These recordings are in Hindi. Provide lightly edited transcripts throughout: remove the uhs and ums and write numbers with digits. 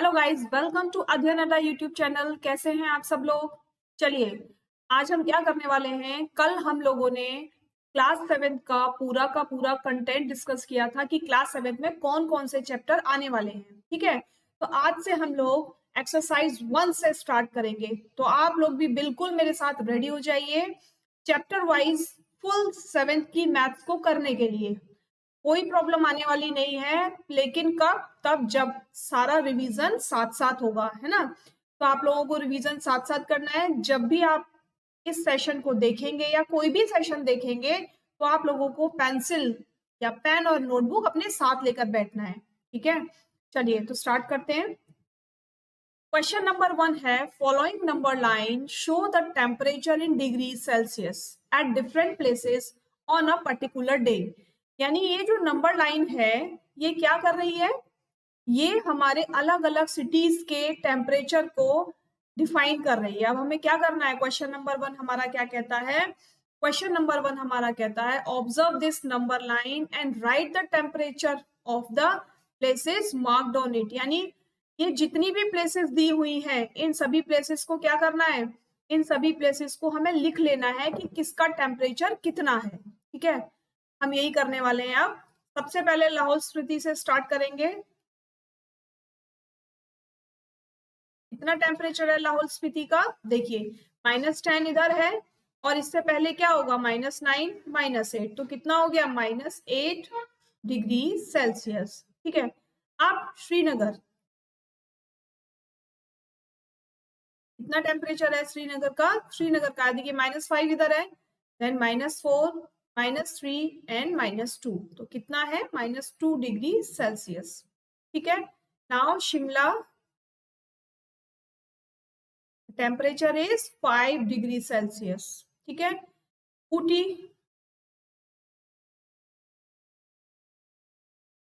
हेलो गाइस, वेलकम टू अध्ययन अड्डा यूट्यूब चैनल। कैसे हैं आप सब लोग? चलिए, आज हम क्या करने वाले हैं। कल हम लोगों ने क्लास 7 का पूरा कंटेंट डिस्कस किया था कि क्लास 7 में कौन कौन से चैप्टर आने वाले हैं। ठीक है, तो आज से हम लोग एक्सरसाइज 1 से स्टार्ट करेंगे। तो आप लोग भी बिल्कुल मेरे साथ रेडी हो जाइए चैप्टर वाइज फुल 7 की मैथ्स को करने के लिए। कोई प्रॉब्लम आने वाली नहीं है, लेकिन कब? तब जब सारा रिवीजन साथ साथ होगा, है ना। तो आप लोगों को रिवीजन साथ साथ करना है। जब भी आप इस सेशन को देखेंगे या कोई भी सेशन देखेंगे तो आप लोगों को पेंसिल या पेन और नोटबुक अपने साथ लेकर बैठना है। ठीक है, चलिए तो स्टार्ट करते हैं। क्वेश्चन नंबर 1 है, following number line show the temperature in degree Celsius at different places on a particular day. यानी ये जो नंबर लाइन है ये क्या कर रही है? ये हमारे अलग अलग सिटीज के टेम्परेचर को डिफाइन कर रही है। अब हमें क्या करना है? क्वेश्चन नंबर 1 हमारा क्या कहता है? क्वेश्चन नंबर 1 हमारा कहता है, observe this number line and right the temperature of the places marked on it. यानी ये जितनी भी प्लेसेस दी हुई हैं, इन सभी प्लेसेस को क्या करना है? इन सभी प्लेसेस को हमें लिख लेना है कि किसका टेम्परेचर कितना है। ठीक है, हम यही करने वाले हैं। अब सबसे पहले लाहौल स्पीति से स्टार्ट करेंगे। कितना टेम्परेचर है लाहौल स्पीति का? देखिए, -10 इधर है और इससे पहले क्या होगा? -9 -8, तो कितना हो गया? -8 डिग्री सेल्सियस। ठीक है, अब श्रीनगर, कितना टेम्परेचर है श्रीनगर का? श्रीनगर का देखिए -5 इधर है, देन -4 -3 एंड -2, तो कितना है? -2 डिग्री सेल्सियस। ठीक है, now Shimla, temperature is 5 degree Celsius. ठीक है, ऊटी,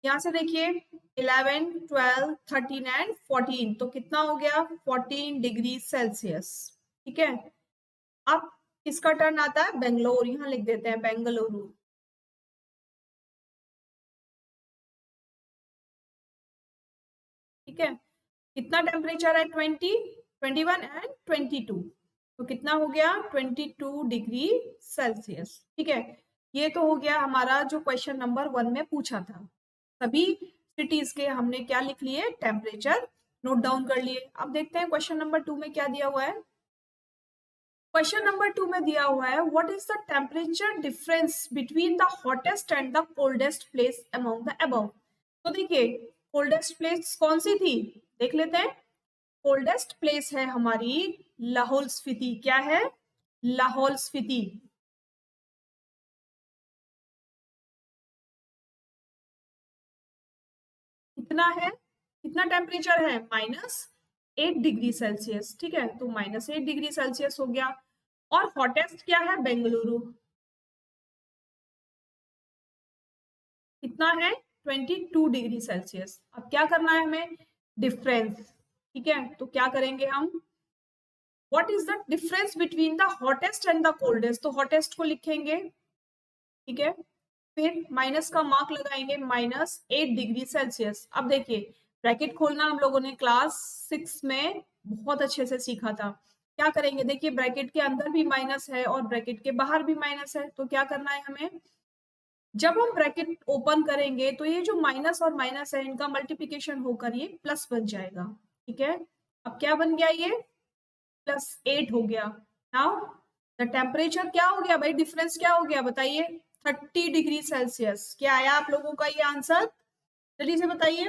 यहां से देखिए 11 12 13 एंड 14, तो कितना हो गया? 14 डिग्री सेल्सियस। ठीक है, अब किसका टर्न आता है? बेंगलोर, यहां लिख देते हैं बेंगलुरु। ठीक है, कितना टेम्परेचर है? 20 21 एंड 22, तो कितना हो गया? 22 डिग्री सेल्सियस। ठीक है, ये तो हो गया हमारा जो क्वेश्चन नंबर 1 में पूछा था। सभी सिटीज के हमने क्या लिख लिए? टेम्परेचर नोट डाउन कर लिए। अब देखते हैं क्वेश्चन नंबर 2 में क्या दिया हुआ है। क्वेश्चन नंबर 2 में दिया हुआ है, what is the temperature difference between the hottest and the coldest place among the above. तो देखिए, कोल्डेस्ट प्लेस कौन सी थी? देख लेते हैं। कोल्डेस्ट प्लेस है हमारी लाहौल स्पीति। क्या है? लाहौल स्पीति। कितना है? कितना टेम्परेचर है? -8 डिग्री सेल्सियस। ठीक है, तो -8 डिग्री सेल्सियस हो गया। और हॉटेस्ट क्या है? बेंगलुरु। कितना है? 22 डिग्री सेल्सियस। अब क्या करना है हमें? डिफरेंस। ठीक है, तो क्या करेंगे हम? What is the difference between the hottest and the coldest, तो हॉटेस्ट को लिखेंगे। ठीक है, फिर माइनस का मार्क लगाएंगे, -8 डिग्री सेल्सियस। अब देखिए, ब्रैकेट खोलना हम लोगों ने क्लास 6 में बहुत अच्छे से सीखा था। क्या करेंगे? देखिए, ब्रैकेट के अंदर भी माइनस है और ब्रैकेट के बाहर भी माइनस है, तो क्या करना है हमें? जब हम ब्रैकेट ओपन करेंगे तो ये जो माइनस और माइनस है इनका मल्टीप्लिकेशन होकर ये प्लस बन जाएगा। ठीक है, अब क्या बन गया? ये +8 हो गया। नाउ द टेम्परेचर क्या हो गया भाई? डिफरेंस क्या हो गया बताइए? 30 डिग्री सेल्सियस। क्या आया आप लोगों का ये आंसर? जल्दी से बताइए,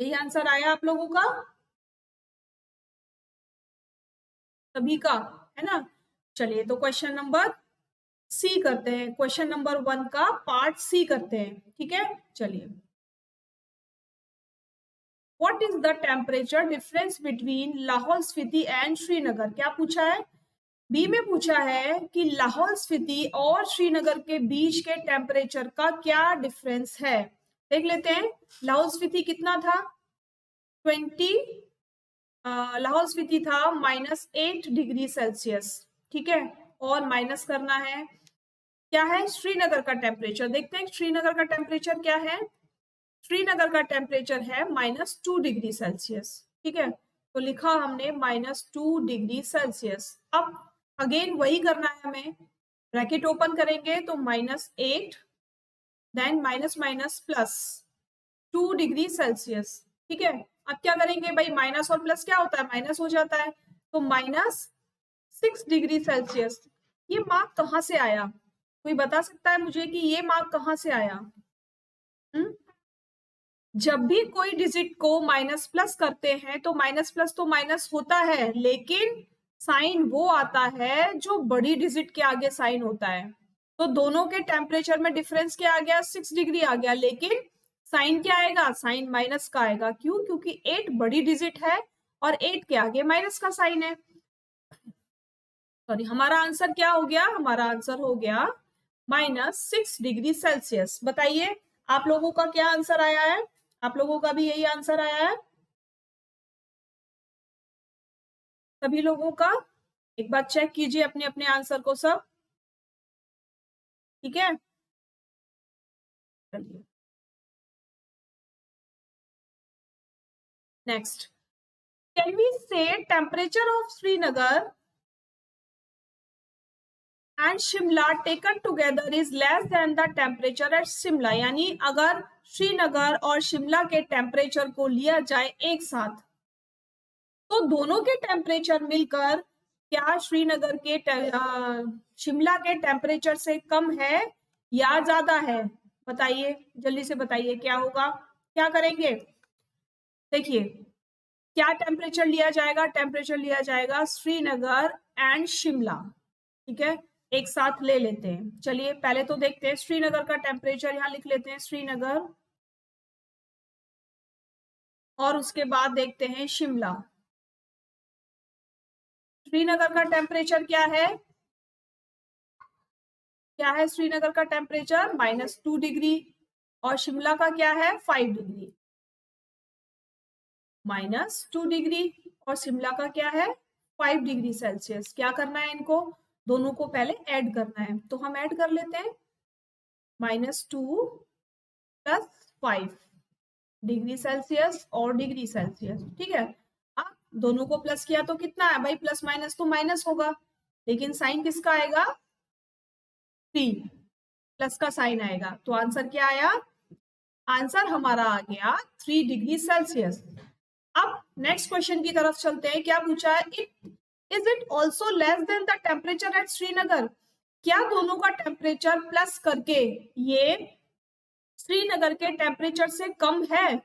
यही आंसर आया आप लोगों का सभी का, है ना। चलिए, तो क्वेश्चन नंबर सी करते हैं। क्वेश्चन नंबर 1 का पार्ट सी करते हैं। ठीक है, चलिए। What is the temperature difference between Lahaul Spiti and Srinagar? क्या पूछा है? बी में पूछा है कि लाहौल स्पीति और श्रीनगर के बीच के टेम्परेचर का क्या डिफरेंस है। देख लेते हैं। लाहौल स्पीति कितना था? 20, लाहौल स्पीति था -8 डिग्री सेल्सियस। ठीक है, और माइनस करना है क्या है? श्रीनगर का टेम्परेचर। देखते हैं श्रीनगर का टेम्परेचर क्या है। श्रीनगर का टेम्परेचर है -2 डिग्री सेल्सियस। ठीक है, तो लिखा हमने -2 डिग्री सेल्सियस। अब अगेन वही करना है हमें, ब्रैकेट ओपन करेंगे तो -8 then minus minus plus 2 degree Celsius. ठीक है, अब क्या करेंगे भाई, माइनस और प्लस क्या होता है, माइनस हो जाता है, तो -6 डिग्री सेल्सियस। ये मार्क कहाँ से आया, कोई बता सकता है मुझे कि ये मार्क कहाँ से आया? जब भी कोई डिजिट को माइनस प्लस करते हैं तो माइनस प्लस तो माइनस होता है, लेकिन साइन वो आता है जो बड़ी डिजिट के आगे साइन होता है। तो दोनों के टेम्परेचर में डिफरेंस क्या आ गया, 6 डिग्री आ गया, लेकिन साइन क्या आएगा, साइन माइनस का आएगा। क्यों? क्योंकि 8 बड़ी डिजिट है और 8 के आगे माइनस का साइन है। सॉरी, हमारा आंसर क्या हो गया, हमारा आंसर हो गया -6 डिग्री सेल्सियस। बताइए आप लोगों का क्या आंसर आया है, आप लोगों का भी यही आंसर आया है सभी लोगों का? एक बार चेक कीजिए अपने अपने आंसर को सब। ठीक है, चलिए नेक्स्ट। कैन वी से temperature of Srinagar and Shimla taken together is less than the temperature at Shimla. यानी अगर श्रीनगर और शिमला के टेम्परेचर को लिया जाए एक साथ, तो दोनों के टेम्परेचर मिलकर क्या श्रीनगर के शिमला के टेम्परेचर से कम है या ज्यादा है? बताइए, जल्दी से बताइए क्या होगा, क्या करेंगे? देखिए, क्या टेम्परेचर लिया जाएगा, टेम्परेचर लिया जाएगा श्रीनगर एंड शिमला। ठीक है, एक साथ ले लेते हैं। चलिए पहले तो देखते हैं श्रीनगर का टेम्परेचर, यहाँ लिख लेते हैं श्रीनगर, और उसके बाद देखते हैं शिमला। श्रीनगर का टेम्परेचर क्या है, क्या है श्रीनगर का टेम्परेचर, -2 डिग्री, और शिमला का क्या है, 5 डिग्री। -2 डिग्री और शिमला का क्या है, 5 डिग्री सेल्सियस। क्या करना है इनको, दोनों को पहले ऐड करना है, तो हम ऐड कर लेते हैं, -2 + 5 डिग्री सेल्सियस और डिग्री सेल्सियस। ठीक है, अब दोनों को प्लस किया तो कितना है भाई, प्लस माइनस तो माइनस होगा, लेकिन साइन किसका आएगा, 3 प्लस का साइन आएगा। तो आंसर क्या आया, आंसर हमारा आ गया 3 डिग्री सेल्सियस। अब नेक्स्ट क्वेश्चन की तरफ चलते हैं। क्या पूछा है, is it also less than the temperature at Srinagar. क्या दोनों का टेम्परेचर प्लस करके ये श्रीनगर के टेम्परेचर से कम है?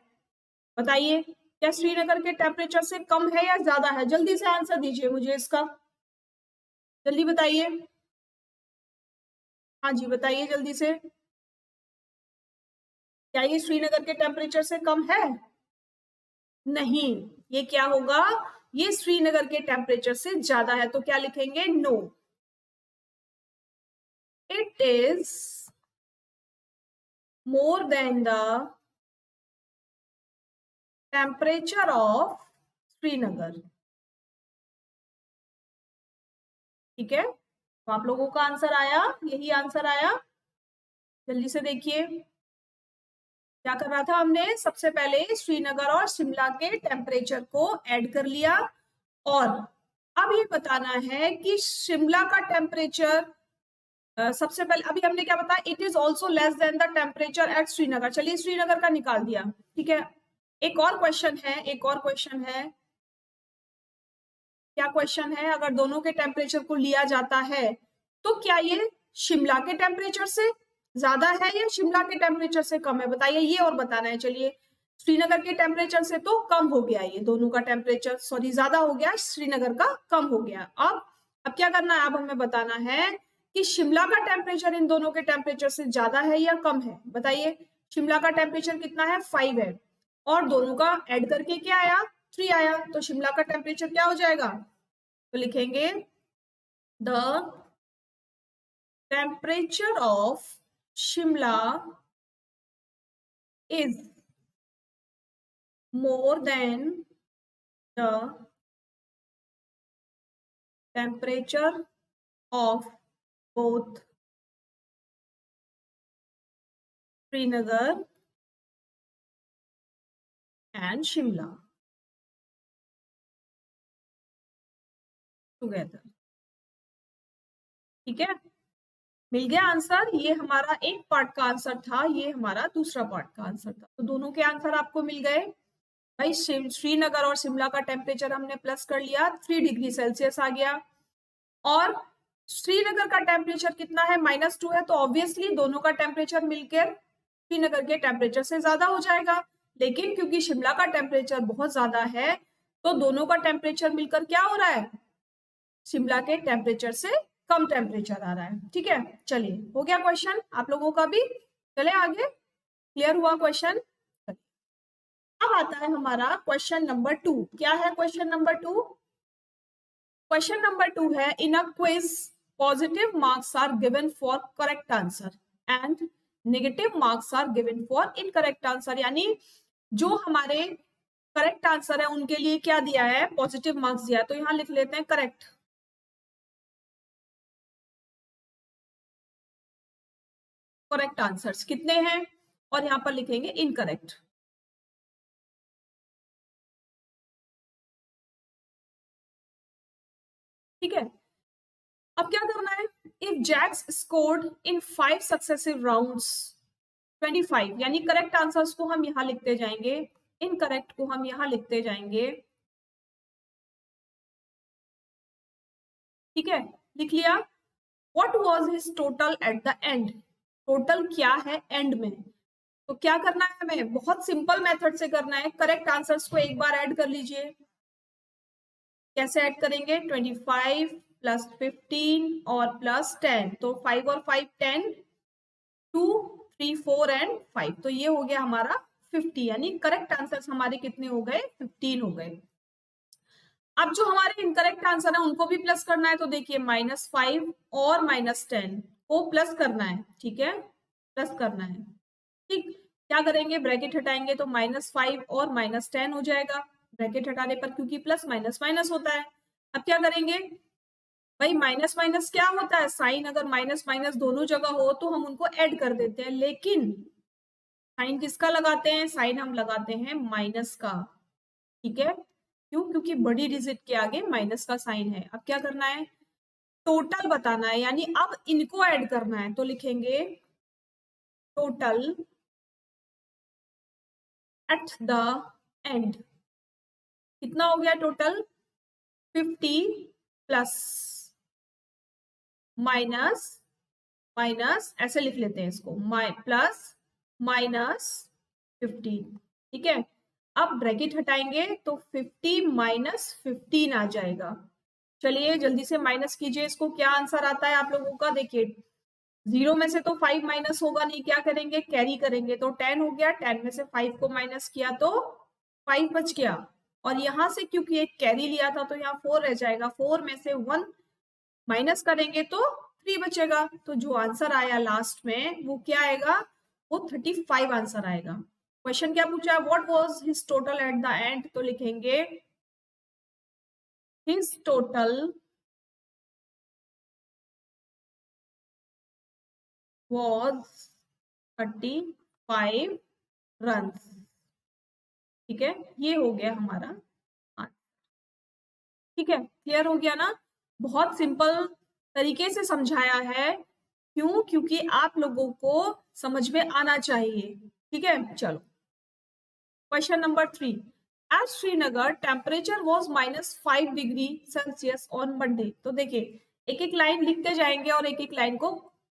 बताइए, क्या श्रीनगर के टेम्परेचर से कम है या ज्यादा है? जल्दी से आंसर दीजिए मुझे इसका, जल्दी बताइए। हाँ जी, बताइए जल्दी से, क्या ये श्रीनगर के टेम्परेचर से कम है? नहीं, ये क्या होगा, ये श्रीनगर के टेम्परेचर से ज्यादा है। तो क्या लिखेंगे, no, it is more than the temperature of Srinagar. ठीक है, तो आप लोगों का आंसर आया, यही आंसर आया। जल्दी से देखिए, क्या कर रहा था हमने, सबसे पहले श्रीनगर और शिमला के टेम्परेचर को ऐड कर लिया, और अब ये बताना है कि शिमला का टेम्परेचर सबसे पहले अभी हमने क्या बताया, it is also less than the temperature at Srinagar. चलिए श्रीनगर का निकाल दिया। ठीक है, एक और क्वेश्चन है, एक और क्वेश्चन है। क्या क्वेश्चन है, अगर दोनों के टेम्परेचर को लिया जाता है तो क्या ये शिमला के टेम्परेचर से ज्यादा है या शिमला के टेम्परेचर से कम है? बताइए, ये और बताना है। चलिए, श्रीनगर के टेम्परेचर से तो कम हो गया, ये दोनों का टेम्परेचर, सॉरी ज्यादा हो गया, श्रीनगर का कम हो गया। अब क्या करना है, अब हमें बताना है कि शिमला का टेम्परेचर इन दोनों के टेम्परेचर से ज्यादा है या कम है। बताइए, शिमला का टेम्परेचर कितना है, 5 है, और दोनों का ऐड करके क्या आया, 3 आया, तो शिमला का टेम्परेचर क्या हो जाएगा, तो लिखेंगे the temperature of Shimla is more than the temperature of both Srinagar and Shimla together. ठीक है, मिल गया आंसर। ये हमारा एक पार्ट का आंसर था, ये हमारा दूसरा पार्ट का आंसर था। तो दोनों के आंसर आपको मिल गए। भाई श्रीनगर और शिमला का टेम्परेचर हमने प्लस कर लिया, 3 डिग्री सेल्सियस आ गया। और श्रीनगर का टेम्परेचर कितना है, -2 है, तो ऑब्वियसली दोनों का टेम्परेचर मिलकर श्रीनगर के टेम्परेचर से ज्यादा हो जाएगा। लेकिन क्योंकि शिमला का टेम्परेचर बहुत ज्यादा है, तो दोनों का टेम्परेचर मिलकर क्या हो रहा है, शिमला के टेम्परेचर से कम टेम्परेचर आ रहा है। ठीक है, चलिए हो गया क्वेश्चन आप लोगों का भी। चले आगे, क्लियर हुआ क्वेश्चन। अब आता है हमारा क्वेश्चन नंबर 2। क्या है क्वेश्चन नंबर 2? क्वेश्चन नंबर 2 है, in a quiz positive marks are given for correct answer and negative marks are given for incorrect answer. यानी जो हमारे करेक्ट आंसर है उनके लिए क्या दिया है, पॉजिटिव मार्क्स दिया है। तो यहां लिख लेते हैं करेक्ट, करेक्ट आंसर्स कितने हैं, और यहां पर लिखेंगे इनकरेक्ट। ठीक है, अब क्या करना है, if Jacks scored in 5 successive rounds 25, यानी करेक्ट आंसर्स को हम यहां लिखते जाएंगे, इनकरेक्ट को हम यहां लिखते जाएंगे। ठीक है, लिख लिया। What was his total at the end, total क्या है एंड में। तो क्या करना है हमें, बहुत सिंपल मेथड से करना है। करेक्ट आंसर्स को एक बार ऐड कर लीजिए। कैसे ऐड करेंगे, 25 प्लस 15 और प्लस 10, तो 5 और 5 10, 2 3 4 एंड 5, तो ये हो गया हमारा 50। यानी करेक्ट आंसर्स हमारे कितने हो गए, 15 हो गए। अब जो हमारे इनकरेक्ट आंसर है उनको भी प्लस करना है, तो देखिए -5 और -10 को प्लस करना है। ठीक है, प्लस करना है। ठीक, क्या करेंगे, ब्रैकेट हटाएंगे तो -5 और -10 हो जाएगा। ब्रैकेट हटाने पर क्योंकि प्लस माइनस माइनस होता है। अब क्या करेंगे भाई, माइनस माइनस क्या होता है, साइन अगर माइनस माइनस दोनों जगह हो तो हम उनको ऐड कर देते हैं। लेकिन साइन किसका लगाते हैं, साइन हम लगाते हैं माइनस का। ठीक है, क्यों, क्योंकि बड़ी डिजिट के आगे माइनस का साइन है। अब क्या करना है, टोटल बताना है, यानी अब इनको ऐड करना है। तो लिखेंगे टोटल एट द एंड। कितना हो गया टोटल, 50 प्लस माइनस माइनस, ऐसे लिख लेते हैं इसको, प्लस माइनस 15। ठीक है, अब ब्रैकेट हटाएंगे तो 50 माइनस 15 आ जाएगा। चलिए जल्दी से माइनस कीजिए इसको, क्या आंसर आता है आप लोगों का। देखिए 0 में से तो 5 माइनस होगा नहीं, क्या करेंगे, कैरी करेंगे, तो 10 हो गया। 10 में से 5 को माइनस किया तो 5 बच गया। और यहां से क्योंकि एक कैरी लिया था तो यहाँ 4 रह जाएगा। 4 में से 1 माइनस करेंगे तो 3 बचेगा। तो जो आंसर आया लास्ट में वो क्या आएगा, वो 35 आंसर आएगा। क्वेश्चन क्या पूछा है, what was his total at the end, तो लिखेंगे हिज टोटल was 35 रन। ठीक है, ये हो गया हमारा आंसर। ठीक है, क्लियर हो गया ना, बहुत सिंपल तरीके से समझाया है। क्यों, क्योंकि आप लोगों को समझ में आना चाहिए। ठीक है, चलो question number 3, at Srinagar temperature was -5 degree Celsius on Monday. तो देखिए एक एक लाइन लिखते जाएंगे और एक एक लाइन को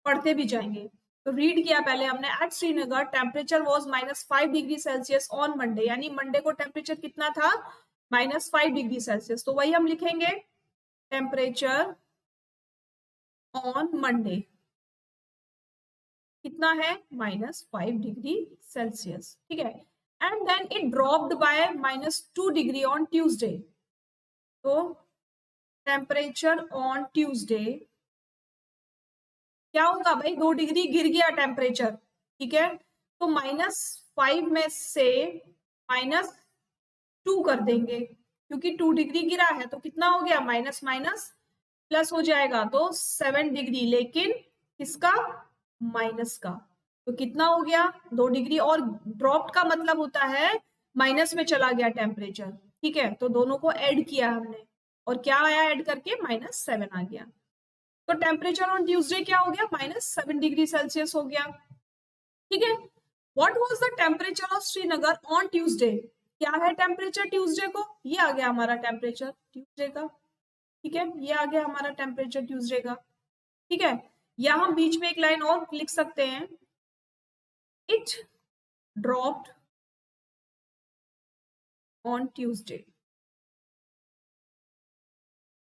पढ़ते भी जाएंगे। तो रीड किया पहले हमने, at Srinagar temperature was -5 degree Celsius on Monday, यानी मंडे को टेम्परेचर कितना था, -5 डिग्री सेल्सियस। तो वही हम लिखेंगे, टेम्परेचर ऑन मंडे कितना है, -5 डिग्री सेल्सियस। ठीक है, and then it dropped by -2 degree on Tuesday. तो टेम्परेचर ऑन ट्यूसडे क्या होगा भाई, 2 डिग्री गिर गया टेम्परेचर। ठीक है, तो -5 में से -2 कर देंगे, क्योंकि 2 डिग्री गिरा है तो कितना हो गया, माइनस माइनस प्लस हो जाएगा, तो 7 डिग्री, लेकिन किसका, माइनस का। तो कितना हो गया, 2 डिग्री। और ड्रॉप का मतलब होता है माइनस में चला गया टेम्परेचर, ठीक है, तो दोनों को ऐड किया हमने और क्या आया ऐड करके -7 आ गया। तो टेम्परेचर ऑन ट्यूसडे क्या हो गया -7 डिग्री सेल्सियस हो गया, ठीक है। What was the temperature of Srinagar on Tuesday, क्या है टेम्परेचर ट्यूसडे को, ये आ गया हमारा टेम्परेचर ट्यूसडे का, ठीक है, ये आ गया हमारा टेम्परेचर ट्यूसडे का, ठीक है। या हम बीच में एक लाइन और लिख सकते हैं, it dropped on Tuesday,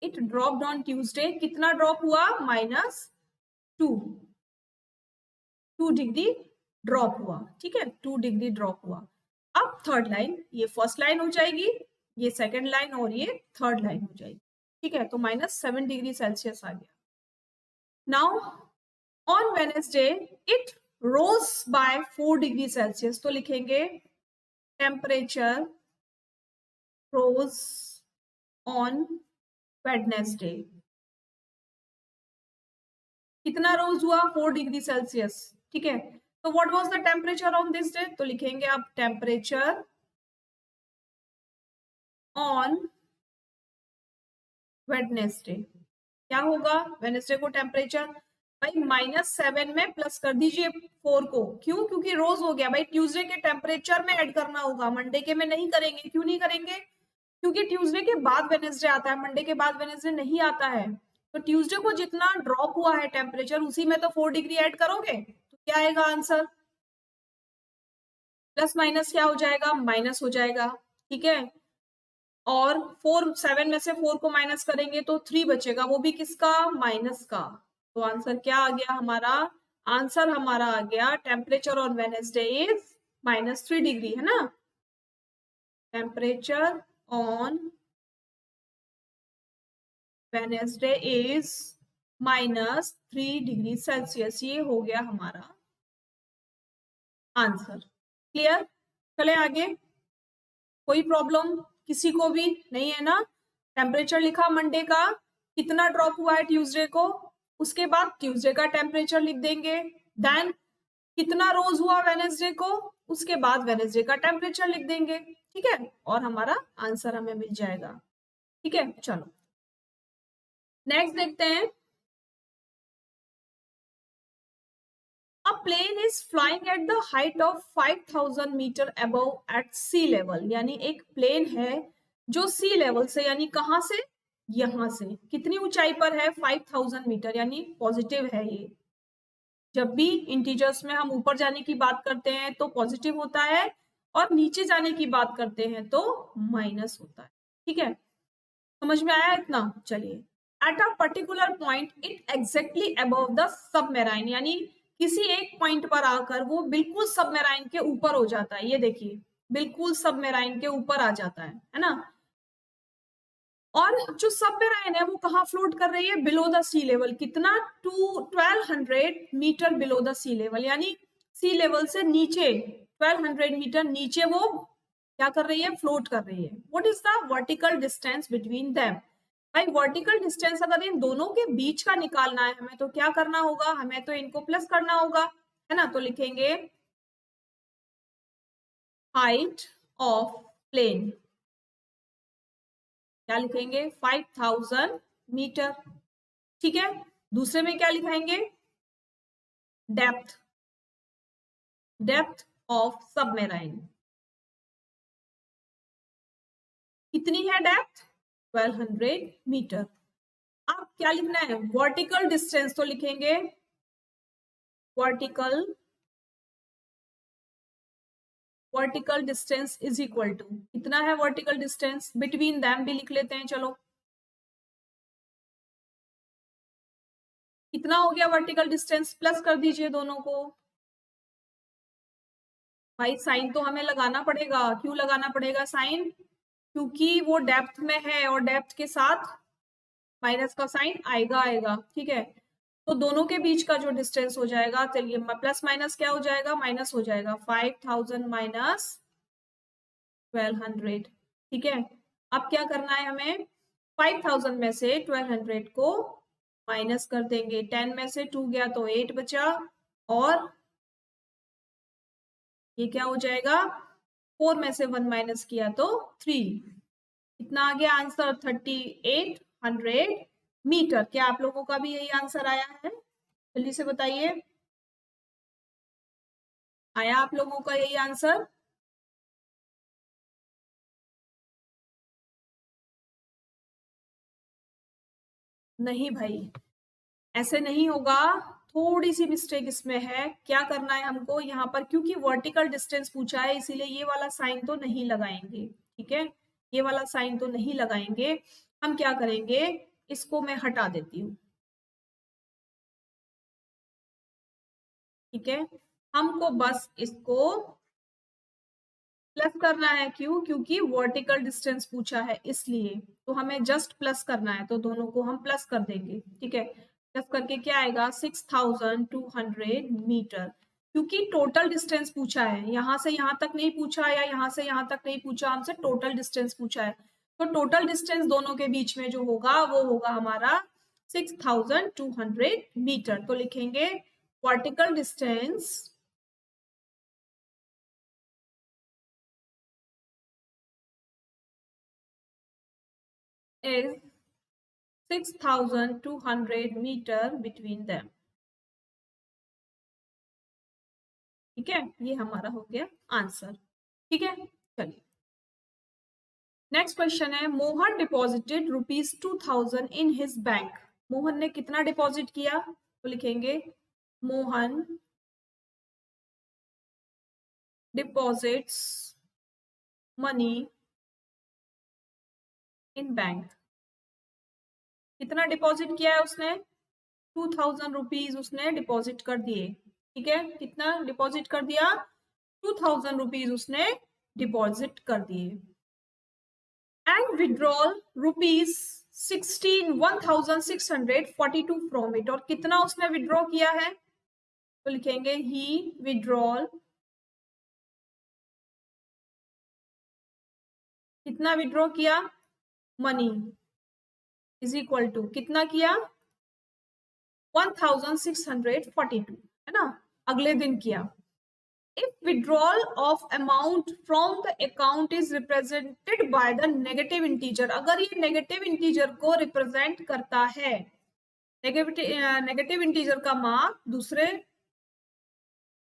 it dropped on Tuesday, कितना ड्रॉप हुआ -2 डिग्री ड्रॉप हुआ, ठीक है, 2 डिग्री ड्रॉप हुआ। अब थर्ड लाइन, ये फर्स्ट लाइन हो जाएगी, ये सेकंड लाइन और ये थर्ड लाइन हो जाएगी, ठीक है, तो -7 डिग्री सेल्सियस आ गया। Now on Wednesday it rose by 4 degree Celsius, तो लिखेंगे टेम्परेचर रोज ऑन वेडनेसडे, कितना रोज हुआ 4 डिग्री सेल्सियस, ठीक है। तो what was the temperature on this day, तो लिखेंगे आप टेम्परेचर ऑन वेडनेसडे, क्या होगा वेडनेसडे को टेम्परेचर, भाई -7 में प्लस कर दीजिए 4 को, क्यों, क्योंकि रोज हो गया भाई, ट्यूसडे के टेम्परेचर में ऐड करना होगा, मंडे के में नहीं करेंगे, क्यों नहीं करेंगे, क्योंकि ट्यूसडे के बाद वेडनेसडे आता है, मंडे के बाद वेडनेसडे नहीं आता है, तो ट्यूसडे को जितना ड्रॉप हुआ है टेम्परेचर उसी में तो 4 डिग्री ऐड करोगे, तो क्या आएगा आंसर, प्लस माइनस क्या हो जाएगा, माइनस हो जाएगा, ठीक है। और 7 में से 4 को माइनस करेंगे तो 3 बचेगा, वो भी किसका, माइनस का, तो आंसर क्या आ गया हमारा, आंसर हमारा आ गया temperature on Wednesday is -3 degree, है ना, temperature on Wednesday is -3 degree Celsius, ये हो गया हमारा आंसर। क्लियर, चले आगे, कोई प्रॉब्लम किसी को भी नहीं है ना, टेम्परेचर लिखा मंडे का, कितना ड्रॉप हुआ है ट्यूसडे को, उसके बाद ट्यूसडे का टेम्परेचर लिख देंगे, देन कितना रोज हुआ वेडनेसडे को, उसके बाद वेडनेसडे का टेम्परेचर लिख देंगे, ठीक है, और हमारा आंसर हमें मिल जाएगा, ठीक है। चलो नेक्स्ट देखते हैं, A plane is flying at the height of 5000 metre above at sea level, यानी एक प्लेन है जो सी लेवल से, यानी कहां से, यहां से, कितनी ऊंचाई पर है 5000 मीटर, यानी पॉजिटिव है ये, जब भी इंटीजर्स में हम ऊपर जाने की बात करते हैं तो पॉजिटिव होता है और नीचे जाने की बात करते हैं तो माइनस होता है, ठीक है, समझ में आया इतना, चलिए। At a particular point it exactly above the सबमेराइन, यानी किसी एक पॉइंट पर आकर वो बिल्कुल सबमेराइन के ऊपर हो जाता है, ये देखिए बिल्कुल सबमेराइन के ऊपर आ जाता है ना, और जो सबमेराइन है वो कहाँ फ्लोट कर रही है, बिलो द सी लेवल, कितना 1200 metre below the sea level, यानी सी लेवल से नीचे 1200 मीटर नीचे वो क्या कर रही है, फ्लोट कर रही है। What is the vertical distance between them, भाई वर्टिकल डिस्टेंस अगर इन दोनों के बीच का निकालना है हमें तो क्या करना होगा, हमें तो इनको प्लस करना होगा, है ना, तो लिखेंगे हाइट ऑफ प्लेन, क्या लिखेंगे 5000 मीटर, ठीक है। दूसरे में क्या लिखाएंगे, डेप्थ, डेप्थ ऑफ सबमेराइन, कितनी है डेप्थ 1200 मीटर। अब क्या लिखना है, वर्टिकल डिस्टेंस, तो लिखेंगे vertical, vertical distance is equal to, कितना है वर्टिकल डिस्टेंस, बिटवीन दैम भी लिख लेते हैं, चलो कितना हो गया वर्टिकल डिस्टेंस, प्लस कर दीजिए दोनों को, भाई साइन तो हमें लगाना पड़ेगा, क्यों लगाना पड़ेगा साइन, क्योंकि वो डेप्थ में है और डेप्थ के साथ माइनस का साइन आएगा आएगा, ठीक है, तो दोनों के बीच का जो डिस्टेंस हो जाएगा, चलिए प्लस माइनस क्या हो जाएगा, माइनस हो जाएगा, 5000 माइनस 1200, ठीक है। अब क्या करना है हमें, 5000 में से 1200 को माइनस कर देंगे, 10 में से 2 गया तो 8 बचा, और ये क्या हो जाएगा 4 में से 1 माइनस किया तो 3। कितना आ गया आंसर? 3800 मीटर। क्या आप लोगों का भी यही आंसर आया है? जल्दी से बताइए, आया आप लोगों का यही आंसर? नहीं भाई, ऐसे नहीं होगा। थोड़ी सी मिस्टेक इसमें है। क्या करना है हमको यहाँ पर, क्योंकि वर्टिकल डिस्टेंस पूछा है इसीलिए ये वाला साइन तो नहीं लगाएंगे। ठीक है, ये वाला साइन तो नहीं लगाएंगे। हम क्या करेंगे, इसको मैं हटा देती हूँ। ठीक है, हमको बस इसको प्लस करना है। क्यों? क्योंकि वर्टिकल डिस्टेंस पूछा है इसलिए। तो हमें जस्ट प्लस करना है, तो दोनों को हम प्लस कर देंगे। ठीक है, प्लस करके क्या आएगा? 6200 मीटर। क्योंकि टोटल डिस्टेंस पूछा है, यहाँ से यहाँ तक नहीं पूछा या यहाँ से यहाँ तक नहीं पूछा, हमसे टोटल डिस्टेंस पूछा है। तो टोटल डिस्टेंस दोनों के बीच में जो होगा वो होगा हमारा 6200 मीटर। तो लिखेंगे vertical distance is 6200 metre between them. ठीक है, ये हमारा हो गया आंसर। ठीक है, चलिए नेक्स्ट क्वेश्चन है, Mohan deposited ₹2000 in his bank. Mohan ने कितना डिपॉजिट किया? तो लिखेंगे Mohan deposits money in bank. कितना डिपॉजिट किया है उसने? 2000 रुपीज उसने डिपॉजिट कर दिए। ठीक है, कितना डिपॉजिट कर दिया? 2000 रुपीज उसने डिपॉजिट कर दिए। And withdrawal rupees 16,642 from it. और कितना उसने विड्रॉ किया है? तो लिखेंगे ही विड्रॉल, कितना विड्रॉ किया? मनी इज इक्वल टू कितना किया? 1642, है ना, अगले दिन किया। If withdrawal of amount from the account is represented by the negative integer, अगर ये नेगेटिव इंटीजर को रिप्रेजेंट करता है, नेगेटिव इंटीजर का मान दूसरे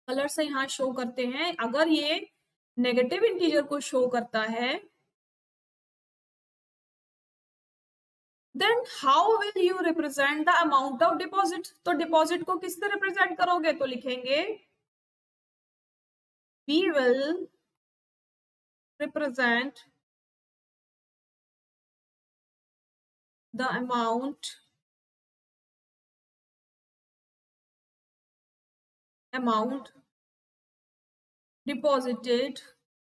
कलर से यहाँ शो करते हैं, अगर ये नेगेटिव इंटीजर को शो करता है, then how will you represent the amount of deposit. तो डिपॉजिट को किससे रिप्रेजेंट करोगे? तो लिखेंगे we will represent the amount deposited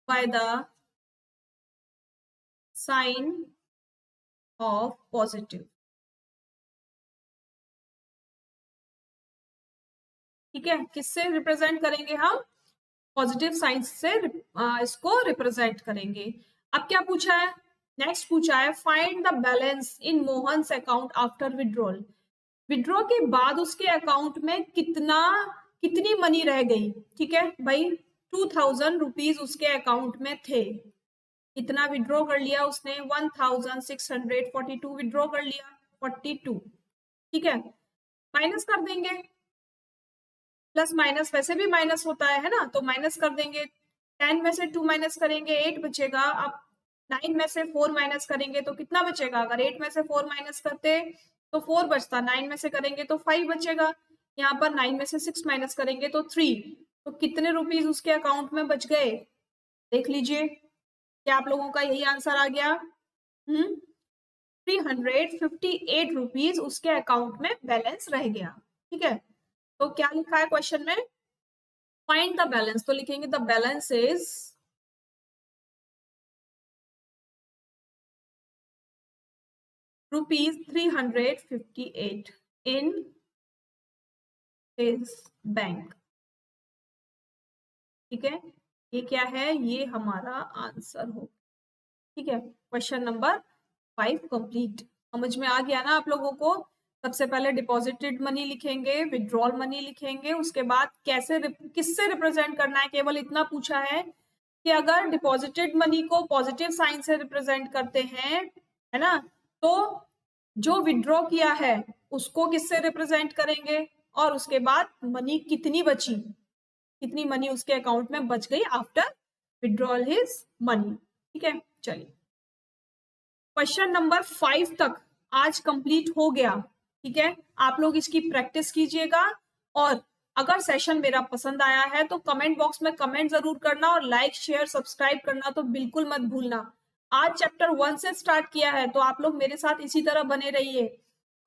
by the sign of positive। ठीक है, किससे रिप्रेजेंट करेंगे हम? पॉजिटिव साइन से इसको रिप्रेजेंट करेंगे। अब क्या पूछा है? नेक्स्ट पूछा है find the balance in Mohan's account after withdrawal. Withdraw के बाद उसके अकाउंट में कितनी मनी रह गई। ठीक है भाई, 2000 रुपीज उसके अकाउंट में थे। कितना विड्रॉ कर लिया उसने? 1642 विड्रॉ कर लिया, 42। ठीक है, माइनस कर देंगे, प्लस माइनस वैसे भी माइनस होता है ना, तो माइनस कर देंगे। 10 में से 2 माइनस करेंगे 8 बचेगा। अब 9 में से 4 माइनस करेंगे तो कितना बचेगा? अगर 8 में से 4 माइनस करते तो 4 बचता, 9 में से करेंगे तो 5 बचेगा। यहाँ पर 9 में से 6 माइनस करेंगे तो 3। तो कितने रुपीज उसके अकाउंट में बच गए? देख लीजिए, क्या आप लोगों का यही आंसर आ गया? 358 रुपीज उसके अकाउंट में बैलेंस रह गया। ठीक है, तो क्या लिखा है क्वेश्चन में? Find the balance. तो लिखेंगे the balance is ₹358 in his bank. ठीक है, ये क्या है? ये हमारा आंसर हो। ठीक है, क्वेश्चन नंबर 5 कंप्लीट। समझ में आ गया ना आप लोगों को? सबसे पहले डिपॉजिटेड मनी लिखेंगे, विड्रॉल मनी लिखेंगे, उसके बाद किससे रिप्रेजेंट करना है, केवल इतना पूछा है। कि अगर डिपॉजिटेड मनी को पॉजिटिव साइन से रिप्रेजेंट करते हैं, है ना, तो जो विड्रॉ किया है उसको किससे रिप्रेजेंट करेंगे, और उसके बाद मनी कितनी बची, कितनी मनी उसके अकाउंट में बच गई आफ्टर विड्रॉल हिज मनी। ठीक है, चलिए क्वेश्चन नंबर 5 तक आज कंप्लीट हो गया। ठीक है, आप लोग इसकी प्रैक्टिस कीजिएगा, और अगर सेशन मेरा पसंद आया है तो कमेंट बॉक्स में कमेंट जरूर करना, और लाइक शेयर सब्सक्राइब करना तो बिल्कुल मत भूलना। आज चैप्टर 1 से स्टार्ट किया है, तो आप लोग मेरे साथ इसी तरह बने रहिए,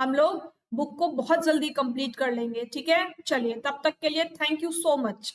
हम लोग बुक को बहुत जल्दी कंप्लीट कर लेंगे। ठीक है, चलिए तब तक के लिए थैंक यू सो मच।